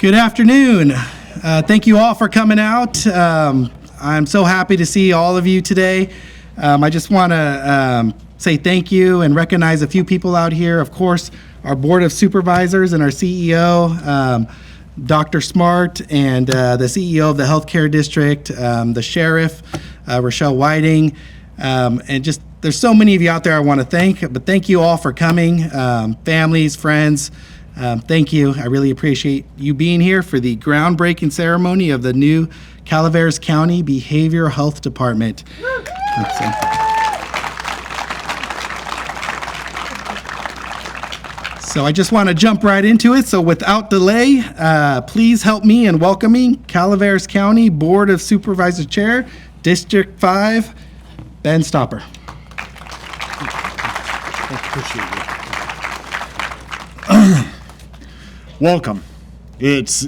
Good afternoon. Thank you all for coming out. I'm so happy to see all of you today. I just want to say thank you and recognize a few people out here. Of course, our Board of Supervisors and our CEO, Dr. Smart, and the CEO of the Healthcare District, the Sheriff, Rochelle Whiting, and just there's so many of you out there I want to thank, but thank you all for coming, families, friends. Thank you. I really appreciate you being here for the groundbreaking ceremony of the new Calaveras County Behavioral Health Department. So I just want to jump right into it. So without delay, please help me in welcoming Calaveras County Board of Supervisors Chair, District 5, Ben Stopper. Appreciate it. Welcome. It's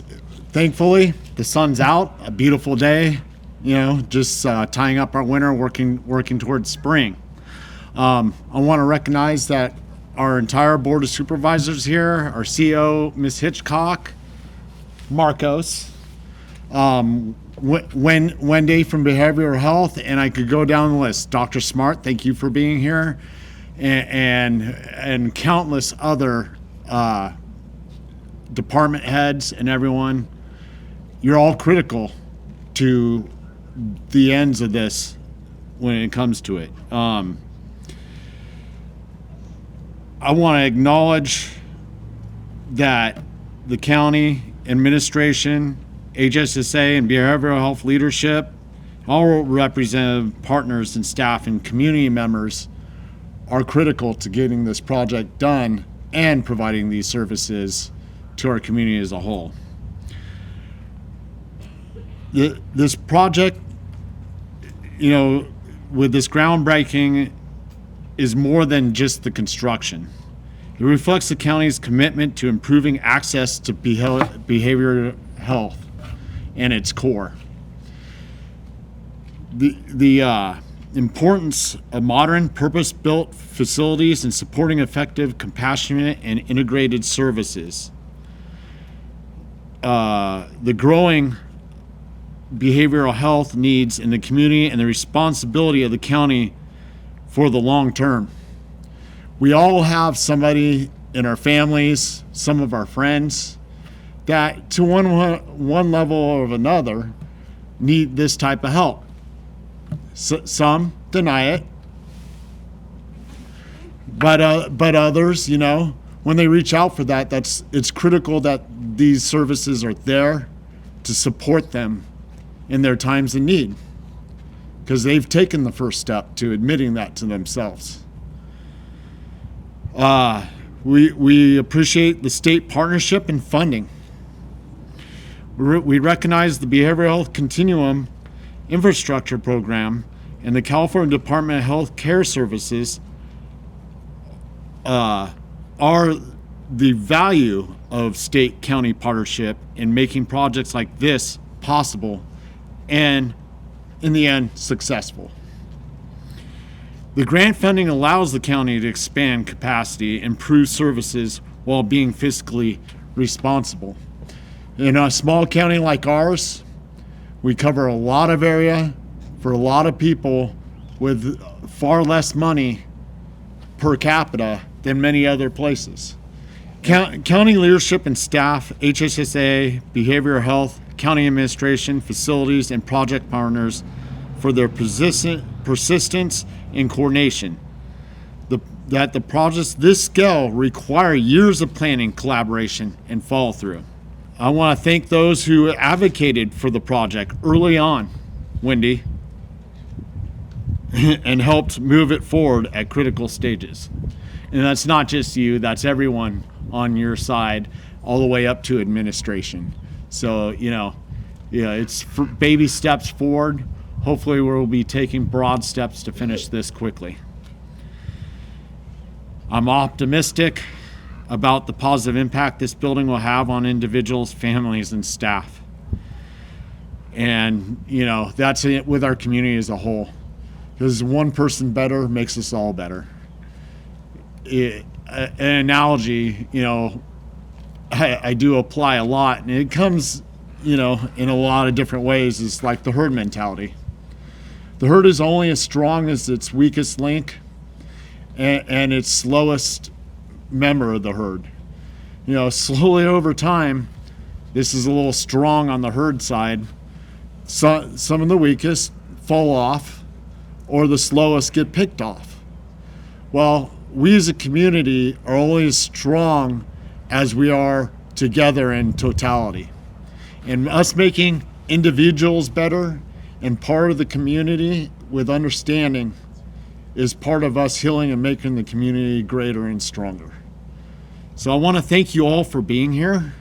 thankfully the sun's out, a beautiful day. Just tying up our winter, working towards spring. I want to recognize that our entire board of supervisors here, our CEO, Ms. Hitchcock, Marcos, Wendy from Behavioral Health, and I could go down the list. Dr. Smart, thank you for being here, and countless other department heads and everyone. You're all critical to the ends of this when it comes to it. I want to acknowledge that the county administration, HSSA, and behavioral health leadership, all representative partners and staff and community members are critical to getting this project done and providing these services to our community as a whole. This project, with this groundbreaking, is more than just the construction. It reflects the county's commitment to improving access to behavioral health and its core. The importance of modern, purpose-built facilities and supporting effective, compassionate, and integrated services. The growing behavioral health needs in the community and the responsibility of the county for the long term. We all have somebody in our families, some of our friends, that to one level or another need this type of help. Some deny it, but others, when they reach out for that, it's critical that these services are there to support them in their times of need, because they've taken the first step to admitting that to themselves. We appreciate the state partnership and funding. We recognize the Behavioral Health Continuum Infrastructure Program and the California Department of Health Care Services are the value of state-county partnership in making projects like this possible and, in the end, successful. The grant funding allows the county to expand capacity, improve services while being fiscally responsible. In a small county like ours, we cover a lot of area for a lot of people with far less money per capita than many other places. County leadership and staff, HSSA, behavioral health, county administration, facilities, and project partners for their persistence and coordination. That the projects this scale require years of planning, collaboration, and follow through. I want to thank those who advocated for the project early on, Wendy, and helped move it forward at critical stages. And that's not just you, that's everyone on your side, all the way up to administration. So, it's baby steps forward. Hopefully we'll be taking broad steps to finish this quickly. I'm optimistic about the positive impact this building will have on individuals, families, and staff. And, that's it with our community as a whole. Because one person better makes us all better. An analogy, I do apply a lot, and it comes, in a lot of different ways. It's like the herd mentality. The herd is only as strong as its weakest link and its slowest member of the herd. Slowly over time, this is a little strong on the herd side. Some of the weakest fall off, or the slowest get picked off. Well, we as a community are only as strong as we are together in totality. And us making individuals better and part of the community with understanding is part of us healing and making the community greater and stronger. So I want to thank you all for being here.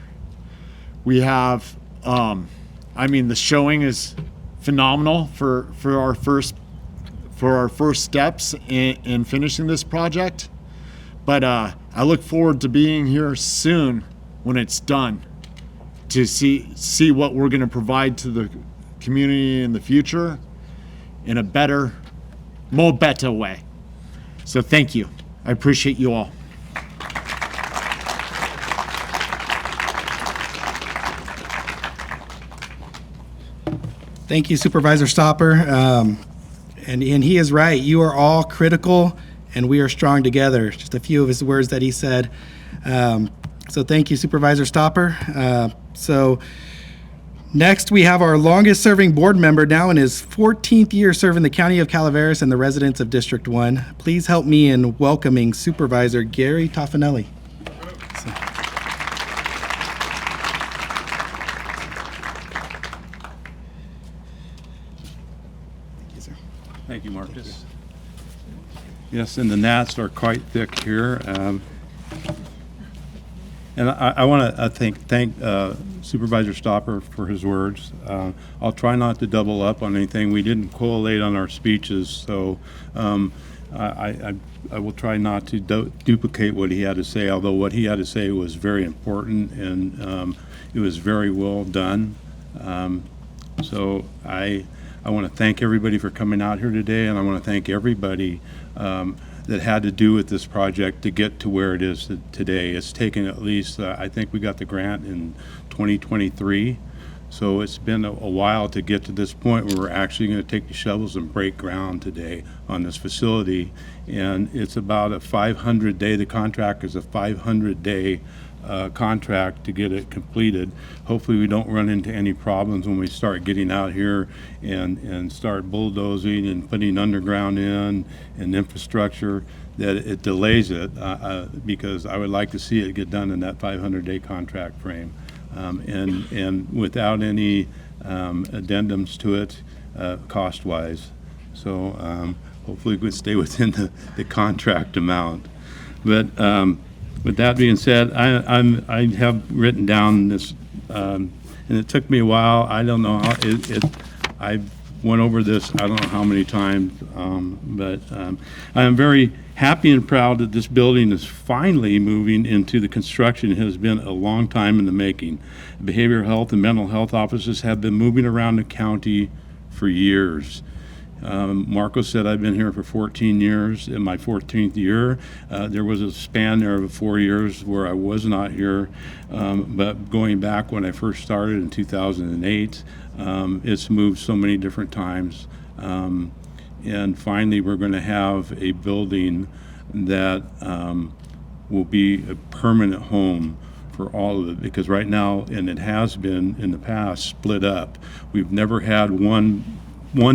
We have, the showing is phenomenal for our first steps in finishing this project. But I look forward to being here soon when it's done to see what we're going to provide to the community in the future in a better, more better way. So thank you. I appreciate you all. Thank you, Supervisor Stopper. And he is right. You are all critical, and we are strong together. Just a few of his words that he said. So thank you, Supervisor Stopper. So next, we have our longest-serving board member, now in his 14th year serving the County of Calaveras and the residents of District 1. Please help me in welcoming Supervisor Gary Toffanelli. Thank you, Marcus. Yes, and the gnats are quite thick here. And I want to thank Supervisor Stopper for his words. I'll try not to double up on anything. We didn't collate on our speeches, so I will try not to duplicate what he had to say, although what he had to say was very important, and it was very well done. So I want to thank everybody for coming out here today, and I want to thank everybody that had to do with this project to get to where it is today. It's taken at least, I think we got the grant in 2023, so it's been a while to get to this point where we're actually going to take the shovels and break ground today on this facility. And it's about a 500-day, the contract is a 500-day contract to get it completed. Hopefully we don't run into any problems when we start getting out here and start bulldozing and putting underground in and infrastructure, that it delays it, because I would like to see it get done in that 500-day contract frame, and without any addendums to it cost-wise. So hopefully we could stay within the contract amount. But with that being said, I have written down this, and it took me a while. I don't know how I went over this I don't know how many times, but I am very happy and proud that this building is finally moving into the construction. It has been a long time in the making. Behavioral health and mental health offices have been moving around the county for years. Marco said I've been here for 14 years. In my 14th year, there was a span there of 4 years where I was not here, but going back when I first started in 2008, it's moved so many different times, and finally we're going to have a building that will be a permanent home for all of it, because right now, and it has been in the past, split up. We've never had one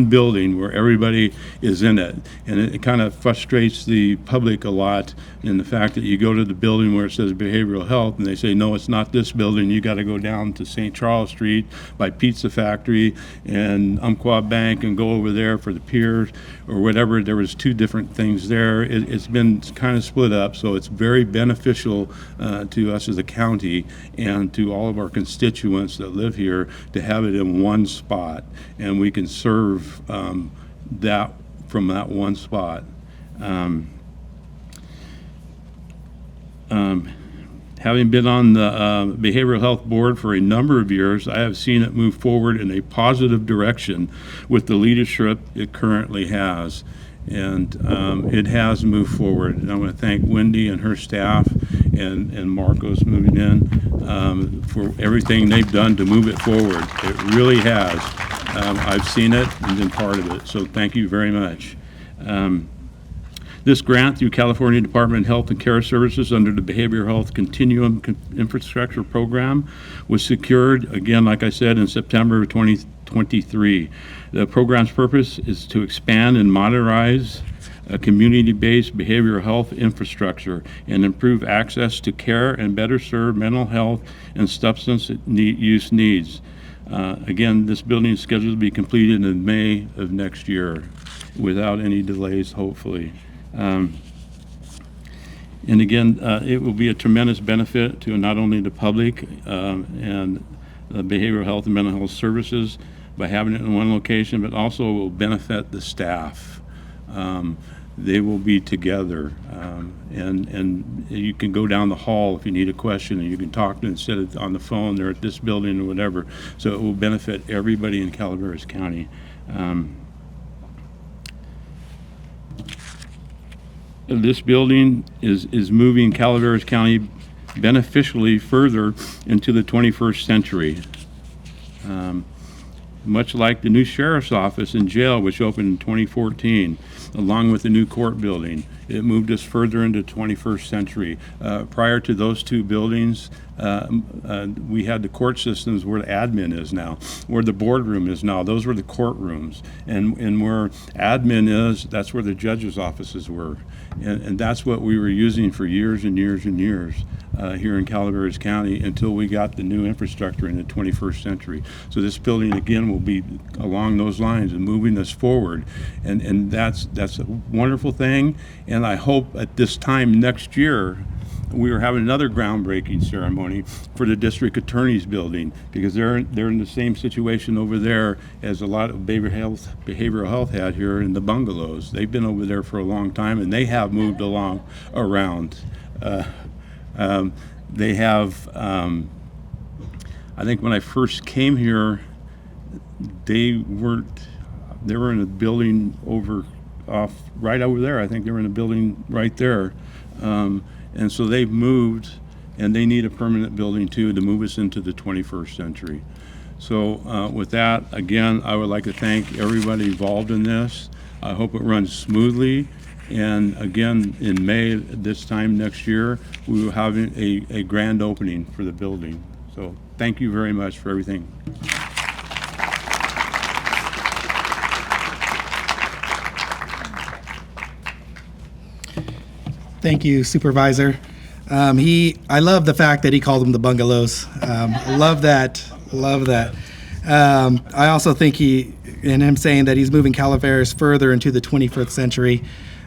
building where everybody is in it, and it kind of frustrates the public a lot in the fact that you go to the building where it says behavioral health and they say, no, it's not this building, you got to go down to St. Charles Street by Pizza Factory and Umpqua Bank and go over there for the piers or whatever. There was two different things there. It's been kind of split up, so it's very beneficial to us as a county and to all of our constituents that live here to have it in one spot, and we can serve that from that one spot. Having been on the Behavioral Health Board for a number of years, I have seen it move forward in a positive direction with the leadership it currently has. And it has moved forward. And I want to thank Wendy and her staff and Marcos moving in, for everything they've done to move it forward. It really has. I've seen it and been part of it, so thank you very much. This grant through California Department of Health and Care Services under the Behavioral Health Continuum Infrastructure Program was secured, again, like I said, in September of 2023. The program's purpose is to expand and modernize a community-based behavioral health infrastructure and improve access to care and better serve mental health and substance use needs. Again, this building is scheduled to be completed in May of next year without any delays, hopefully. And again, it will be a tremendous benefit to not only the public and behavioral health and mental health services by having it in one location, but also will benefit the staff. They will be together, and you can go down the hall if you need a question, and you can talk to them instead of on the phone. They're at this building or whatever. So it will benefit everybody in Calaveras County. This building is moving Calaveras County beneficially further into the 21st century. Much like the new sheriff's office and jail, which opened in 2014, along with the new court building. It moved us further into 21st century. Prior to those two buildings, we had the court systems where the admin is now, where the boardroom is now. Those were the courtrooms. And where admin is, that's where the judge's offices were. And that's what we were using for years and years and years here in Calaveras County until we got the new infrastructure in the 21st century. So this building, again, will be along those lines and moving us forward. And that's a wonderful thing. And I hope at this time next year, we are having another groundbreaking ceremony for the district attorney's building, because they're in the same situation over there as a lot of behavioral health had here in the bungalows. They've been over there for a long time, and they have moved along around. They have, I think when I first came here, they were in a building right over there. I think they were in a building right there. And so they've moved, and they need a permanent building too to move us into the 21st century. So with that, again, I would like to thank everybody involved in this. I hope it runs smoothly. And again, in May, this time next year, we will have a grand opening for the building. So thank you very much for everything. Thank you, Supervisor. I love the fact that he called them the bungalows. Love that. Love that. I also think him saying that he's moving Calaveras further into the 21st century.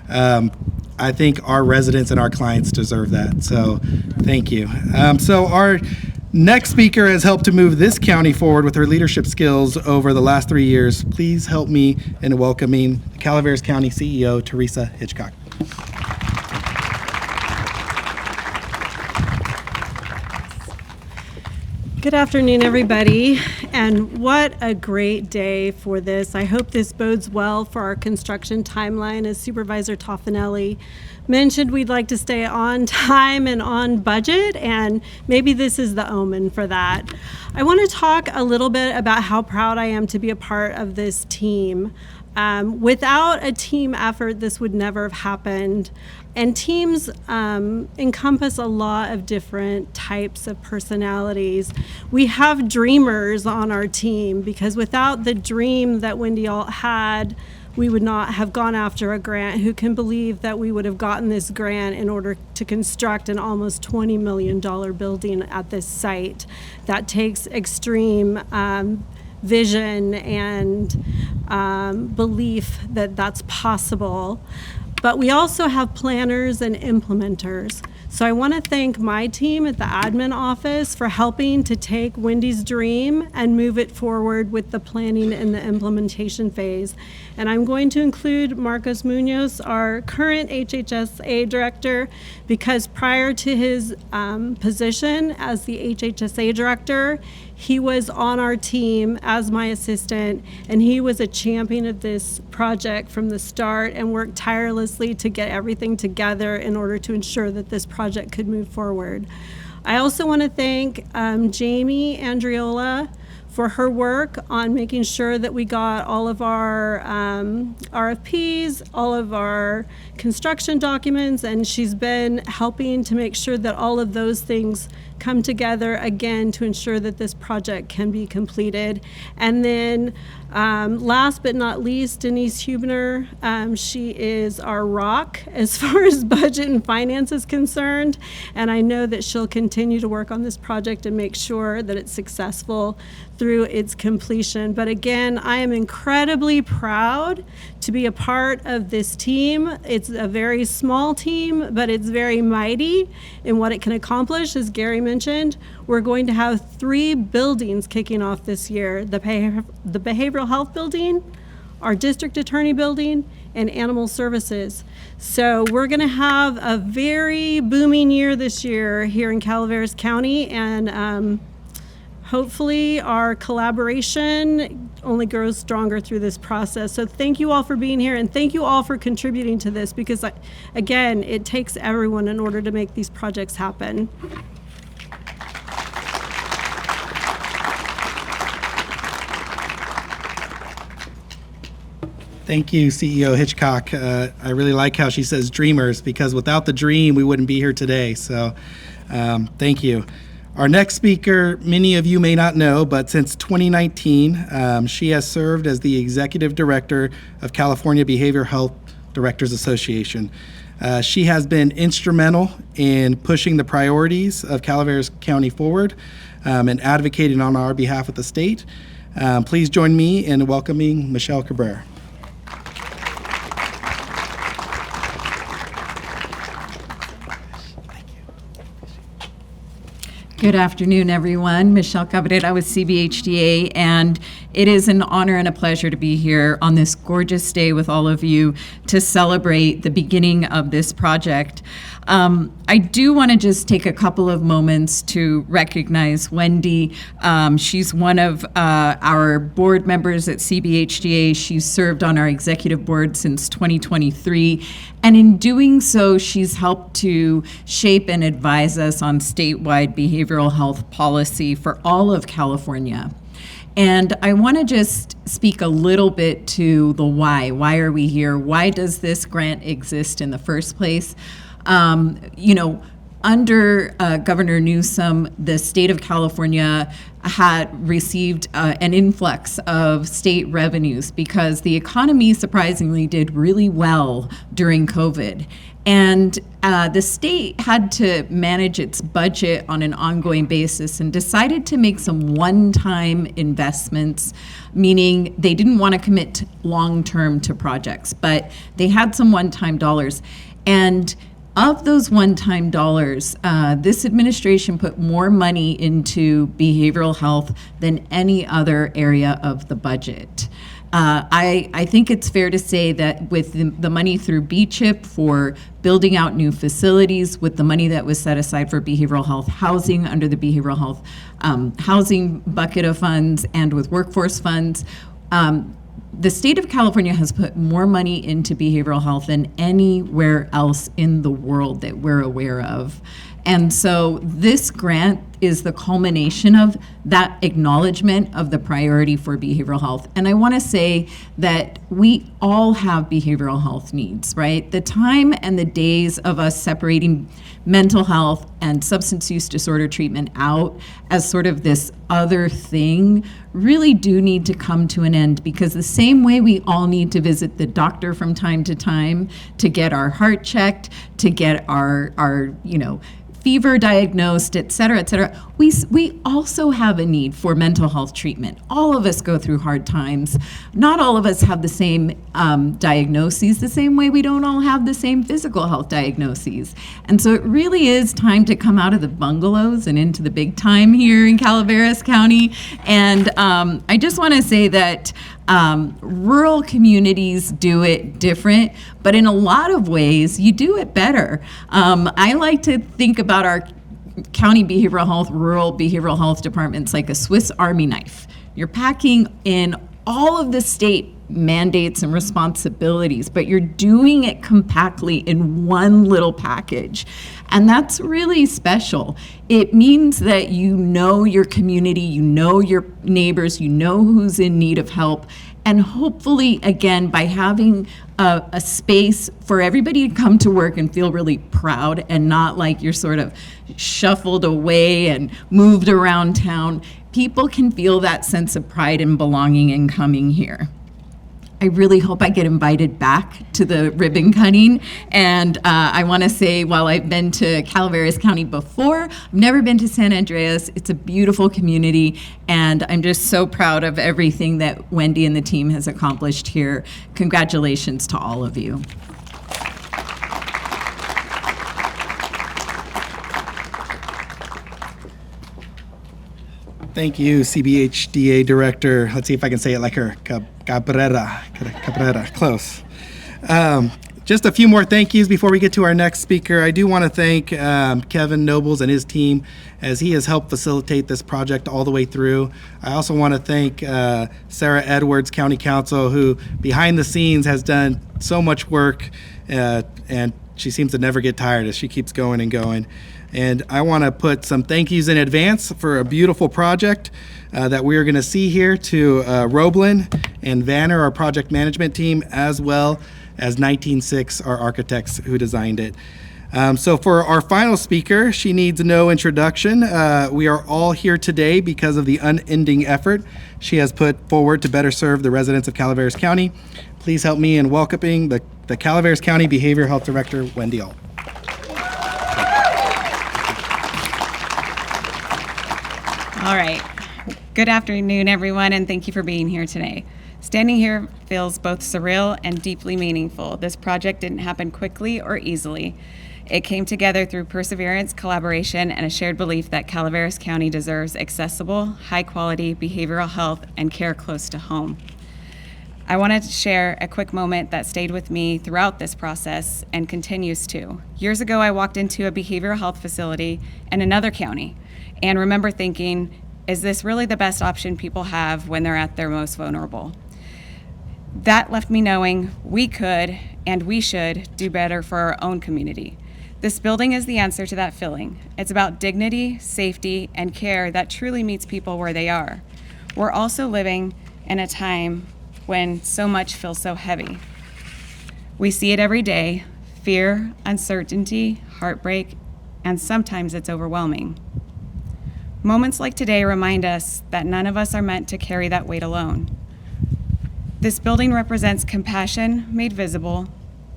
I think our residents and our clients deserve that. So thank you. So our next speaker has helped to move this county forward with her leadership skills over the last 3 years. Please help me in welcoming Calaveras County CEO, Teresa Hitchcock. Good afternoon, everybody, and what a great day for this. I hope this bodes well for our construction timeline. As Supervisor Toffanelli mentioned, we'd like to stay on time and on budget, and maybe this is the omen for that. I want to talk a little bit about how proud I am to be a part of this team. Without a team effort, this would never have happened. And teams encompass a lot of different types of personalities. We have dreamers on our team, because without the dream that Wendy Alt had, we would not have gone after a grant. Who can believe that we would have gotten this grant in order to construct an almost $20 million building at this site? That takes extreme vision and belief that that's possible. But we also have planners and implementers. So I want to thank my team at the admin office for helping to take Wendy's dream and move it forward with the planning and the implementation phase. And I'm going to include Marcos Munoz, our current HHSA director, because prior to his position as the HHSA director, he was on our team as my assistant, and he was a champion of this project from the start and worked tirelessly to get everything together in order to ensure that this project project could move forward. I also want to thank Jamie Andriola for her work on making sure that we got all of our RFPs, all of our construction documents, and she's been helping to make sure that all of those things come together again to ensure that this project can be completed. And then last but not least, Denise Hubner. She is our rock as far as budget and finance is concerned, and I know that she'll continue to work on this project and make sure that it's successful through its completion. But again, I am incredibly proud to be a part of this team. It's a very small team, but it's very mighty in what it can accomplish. As Gary mentioned, we're going to have 3 buildings kicking off this year: the behavioral health building, our district attorney building, and animal services. So we're going to have a very booming year this year here in Calaveras County, and hopefully our collaboration only grows stronger through this process. So thank you all for being here, and thank you all for contributing to this, because again, it takes everyone in order to make these projects happen. Thank you, CEO Hitchcock. I really like how she says dreamers, because without the dream, we wouldn't be here today. So thank you. Our next speaker, many of you may not know, but since 2019, she has served as the Executive Director of California Behavioral Health Directors Association. She has been instrumental in pushing the priorities of Calaveras County forward and advocating on our behalf with the state. Please join me in welcoming Michelle Cabrera. Good afternoon, everyone. Michelle Cabrera with CBHDA, and it is an honor and a pleasure to be here on this gorgeous day with all of you to celebrate the beginning of this project. I do want to just take a couple of moments to recognize Wendy. She's one of our board members at CBHDA. She's served on our executive board since 2023. And in doing so, she's helped to shape and advise us on statewide behavioral health policy for all of California. And I want to just speak a little bit to the why. Why are we here? Why does this grant exist in the first place? Under Governor Newsom, the state of California had received an influx of state revenues because the economy surprisingly did really well during COVID. And the state had to manage its budget on an ongoing basis and decided to make some one-time investments, meaning they didn't want to commit long-term to projects, but they had some one-time dollars. And of those one-time dollars, this administration put more money into behavioral health than any other area of the budget. I think it's fair to say that with the money through BCHIP for building out new facilities, with the money that was set aside for behavioral health housing under the behavioral health housing bucket of funds, and with workforce funds, the state of California has put more money into behavioral health than anywhere else in the world that we're aware of. And so this grant is the culmination of that acknowledgement of the priority for behavioral health. And I want to say that we all have behavioral health needs, right? The time and the days of us separating mental health and substance use disorder treatment out as sort of this other thing really do need to come to an end, because the same way we all need to visit the doctor from time to get our heart checked, to get our fever diagnosed, et cetera, we also have a need for mental health treatment. All of us go through hard times. Not all of us have the same diagnoses, the same way we don't all have the same physical health diagnoses. And so it really is time to come out of the bungalows and into the big time here in Calaveras County. And I just want to say that rural communities do it different, but in a lot of ways, you do it better. I like to think about our county behavioral health, rural behavioral health departments like a Swiss Army knife. You're packing in all of the state mandates and responsibilities, but you're doing it compactly in one little package. And that's really special. It means that you know your community, you know your neighbors, you know who's in need of help. And hopefully, again, by having a space for everybody to come to work and feel really proud and not like you're sort of shuffled away and moved around town, people can feel that sense of pride and belonging in coming here. I really hope I get invited back to the ribbon cutting. And I want to say, while I've been to Calaveras County before, I've never been to San Andreas. It's a beautiful community, and I'm just so proud of everything that Wendy and the team has accomplished here. Congratulations to all of you. Thank you, CBHDA Director. Let's see if I can say it like her. Cabrera, close. Just a few more thank yous before we get to our next speaker. I do want to thank Kevin Nobles and his team as he has helped facilitate this project all the way through. I also want to thank Sarah Edwards, County Council, who behind the scenes has done so much work, and she seems to never get tired as she keeps going and going. And I want to put some thank yous in advance for a beautiful project that we are going to see here to Roblin and Vanner, our project management team, as well as 196, our architects who designed it. So for our final speaker, she needs no introduction. We are all here today because of the unending effort she has put forward to better serve the residents of Calaveras County. Please help me in welcoming the Calaveras County Behavioral Health Director, Wendy Alt. All right. Good afternoon, everyone, and thank you for being here today. Standing here feels both surreal and deeply meaningful. This project didn't happen quickly or easily. It came together through perseverance, collaboration, and a shared belief that Calaveras County deserves accessible, high-quality behavioral health and care close to home. I wanted to share a quick moment that stayed with me throughout this process and continues to. Years ago, I walked into a behavioral health facility in another county and remember thinking, is this really the best option people have when they're at their most vulnerable? That left me knowing we could and we should do better for our own community. This building is the answer to that feeling. It's about dignity, safety, and care that truly meets people where they are. We're also living in a time when so much feels so heavy. We see it every day: fear, uncertainty, heartbreak, and sometimes it's overwhelming. Moments like today remind us that none of us are meant to carry that weight alone. This building represents compassion made visible,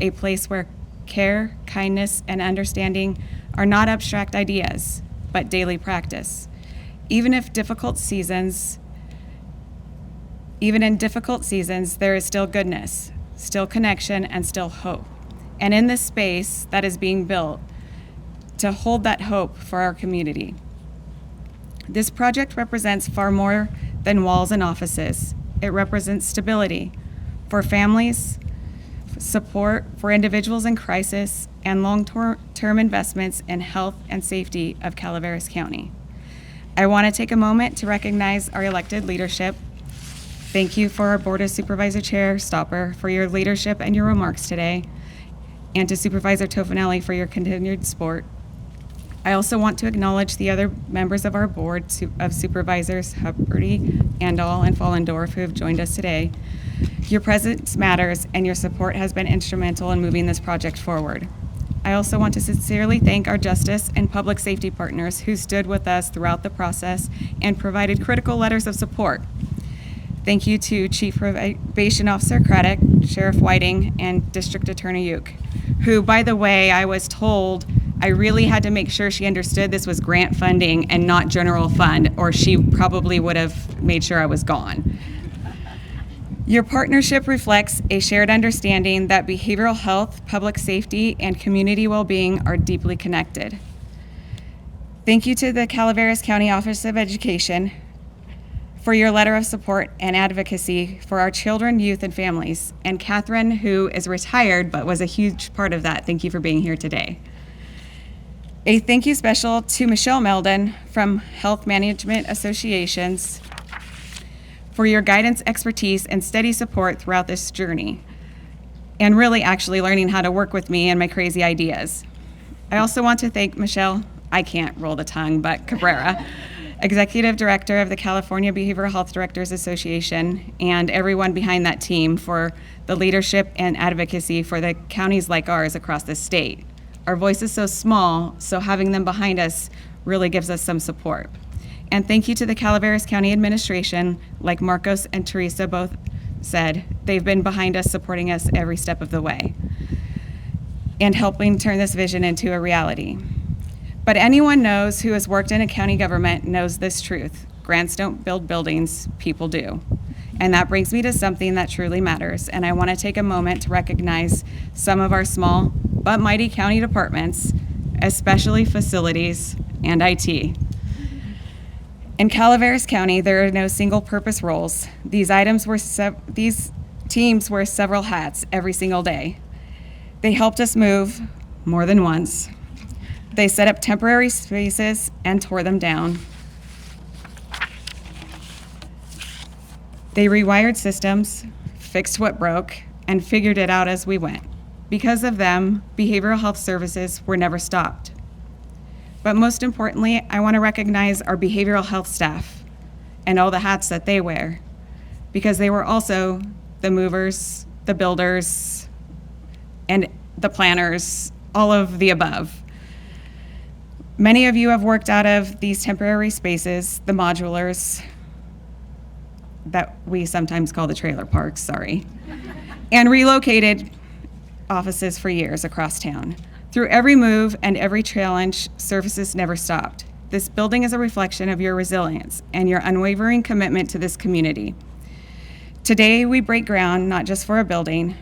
a place where care, kindness, and understanding are not abstract ideas, but daily practice. Even in difficult seasons, there is still goodness, still connection, and still hope. And in this space that is being built to hold that hope for our community. This project represents far more than walls and offices. It represents stability for families, support for individuals in crisis, and long-term investments in health and safety of Calaveras County. I want to take a moment to recognize our elected leadership. Thank you for our Board of Supervisor Chair Stopper for your leadership and your remarks today, and to Supervisor Tofinelli for your continued support. I also want to acknowledge the other members of our Board of Supervisors, Hupperty, Andal, and Fallendorf, who have joined us today. Your presence matters, and your support has been instrumental in moving this project forward. I also want to sincerely thank our justice and public safety partners who stood with us throughout the process and provided critical letters of support. Thank you to Chief Probation Officer Craddock, Sheriff Whiting, and District Attorney Uke, who, by the way, I was told I really had to make sure she understood this was grant funding and not general fund, or she probably would have made sure I was gone. Your partnership reflects a shared understanding that behavioral health, public safety, and community well-being are deeply connected. Thank you to the Calaveras County Office of Education for your letter of support and advocacy for our children, youth, and families. And Catherine, who is retired but was a huge part of that, thank you for being here today. A thank you special to Michelle Meldon from Health Management Associations for your guidance, expertise, and steady support throughout this journey, and really actually learning how to work with me and my crazy ideas. I also want to thank Michelle, I can't roll the tongue, but Cabrera, Executive Director of the California Behavioral Health Directors Association, and everyone behind that team for the leadership and advocacy for the counties like ours across the state. Our voice is so small, so having them behind us really gives us some support. And thank you to the Calaveras County Administration, like Marcos and Teresa both said, they've been behind us, supporting us every step of the way, and helping turn this vision into a reality. But anyone knows who has worked in a county government knows this truth. Grants don't build buildings, people do. And that brings me to something that truly matters. And I want to take a moment to recognize some of our small but mighty county departments, especially facilities and IT. In Calaveras County, there are no single-purpose roles. These teams wear several hats every single day. They helped us move more than once. They set up temporary spaces and tore them down. They rewired systems, fixed what broke, and figured it out as we went. Because of them, behavioral health services were never stopped. But most importantly, I want to recognize our behavioral health staff and all the hats that they wear, because they were also the movers, the builders, and the planners, all of the above. Many of you have worked out of these temporary spaces, the modulars, that we sometimes call the trailer parks, sorry, and relocated offices for years across town. Through every move and every challenge, services never stopped. This building is a reflection of your resilience and your unwavering commitment to this community. Today, we break ground not just for a building,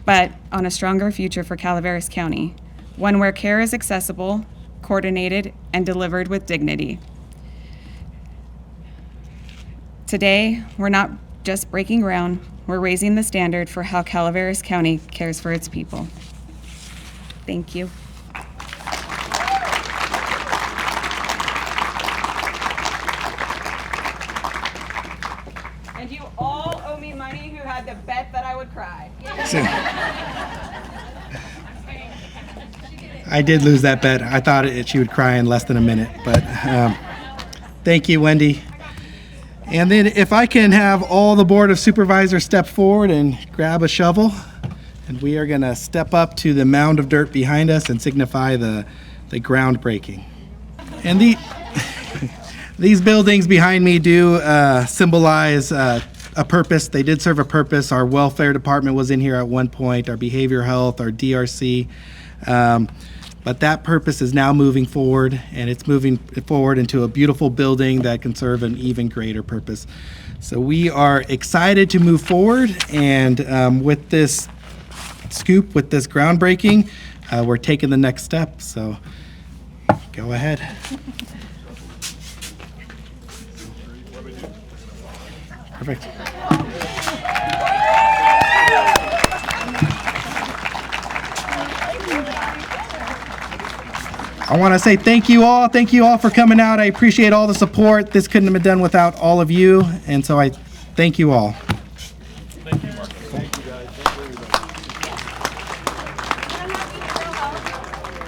but on a stronger future for Calaveras County, one where care is accessible, coordinated, and delivered with dignity. Today, we're not just breaking ground, we're raising the standard for how Calaveras County cares for its people. Thank you. And you all owe me money who had to bet that I would cry. I did lose that bet. I thought she would cry in less than a minute, but thank you, Wendy. And then if I can have all the Board of Supervisors step forward and grab a shovel, and we are gonna step up to the mound of dirt behind us and signify the groundbreaking. And these buildings behind me do symbolize a purpose. They did serve a purpose. Our welfare department was in here at one point, our behavior health, our DRC. But that purpose is now moving forward, and it's moving forward into a beautiful building that can serve an even greater purpose. So we are excited to move forward, and with this scoop, with this groundbreaking, we're taking the next step. So go ahead. Perfect. I want to say thank you all. Thank you all for coming out. I appreciate all the support. This couldn't have been done without all of you, and so I thank you all.